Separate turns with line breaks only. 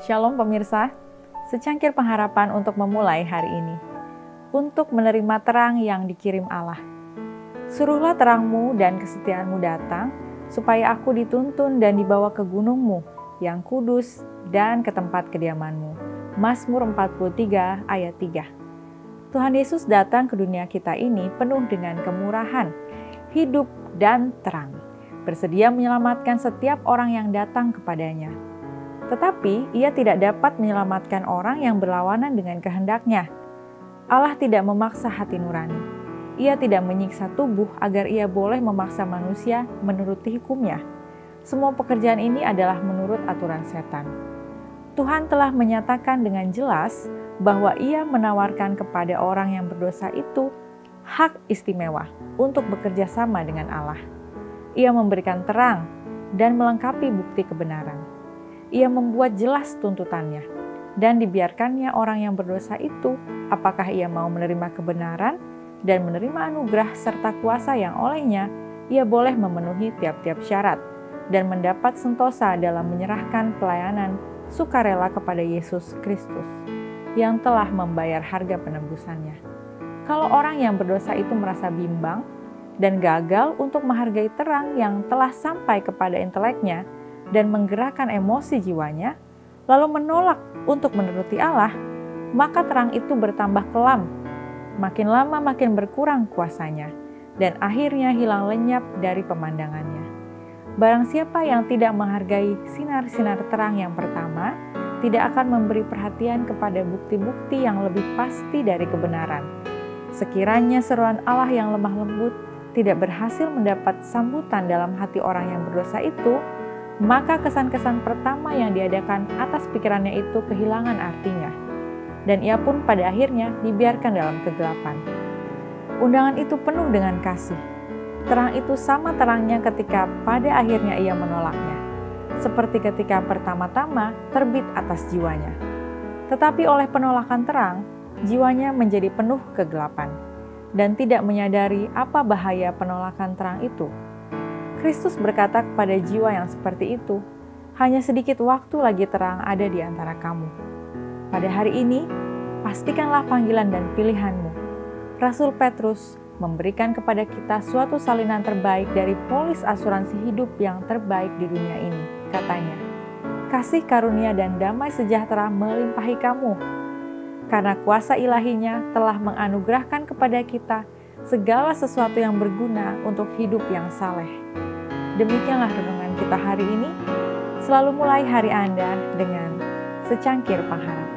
Shalom pemirsa, secangkir pengharapan untuk memulai hari ini. Untuk menerima terang yang dikirim Allah. Suruhlah terangmu dan kesetiaanmu datang, supaya aku dituntun dan dibawa ke gunungmu yang kudus dan ke tempat kediamanmu. Mazmur 43 ayat 3. Tuhan Yesus datang ke dunia kita ini penuh dengan kemurahan, hidup dan terang, bersedia menyelamatkan setiap orang yang datang kepadanya. Tetapi ia tidak dapat menyelamatkan orang yang berlawanan dengan kehendaknya. Allah tidak memaksa hati nurani. Ia tidak menyiksa tubuh agar ia boleh memaksa manusia menuruti hukumnya. Semua pekerjaan ini adalah menurut aturan setan. Tuhan telah menyatakan dengan jelas bahwa ia menawarkan kepada orang yang berdosa itu hak istimewa untuk bekerja sama dengan Allah. Ia memberikan terang dan melengkapi bukti kebenaran. Ia membuat jelas tuntutannya, dan dibiarkannya orang yang berdosa itu, apakah ia mau menerima kebenaran dan menerima anugerah serta kuasa yang olehnya, ia boleh memenuhi tiap-tiap syarat, dan mendapat sentosa dalam menyerahkan pelayanan sukarela kepada Yesus Kristus, yang telah membayar harga penebusannya. Kalau orang yang berdosa itu merasa bimbang, dan gagal untuk menghargai terang yang telah sampai kepada inteleknya, dan menggerakkan emosi jiwanya, lalu menolak untuk menuruti Allah, maka terang itu bertambah kelam, makin lama makin berkurang kuasanya, dan akhirnya hilang lenyap dari pemandangannya. Barang siapa yang tidak menghargai sinar-sinar terang yang pertama, tidak akan memberi perhatian kepada bukti-bukti yang lebih pasti dari kebenaran. Sekiranya seruan Allah yang lemah lembut tidak berhasil mendapat sambutan dalam hati orang yang berdosa itu, maka kesan-kesan pertama yang diadakan atas pikirannya itu kehilangan artinya, dan ia pun pada akhirnya dibiarkan dalam kegelapan. Undangan itu penuh dengan kasih. Terang itu sama terangnya ketika pada akhirnya ia menolaknya, seperti ketika pertama-tama terbit atas jiwanya. Tetapi oleh penolakan terang, jiwanya menjadi penuh kegelapan, dan tidak menyadari apa bahaya penolakan terang itu. Kristus berkata kepada jiwa yang seperti itu, hanya sedikit waktu lagi terang ada di antara kamu. Pada hari ini, pastikanlah panggilan dan pilihanmu. Rasul Petrus memberikan kepada kita suatu salinan terbaik dari polis asuransi hidup yang terbaik di dunia ini. Katanya, kasih karunia dan damai sejahtera melimpahi kamu, karena kuasa ilahinya telah menganugerahkan kepada kita segala sesuatu yang berguna untuk hidup yang saleh. Demikianlah renungan kita hari ini. Selalu mulai hari Anda dengan secangkir pengharapan.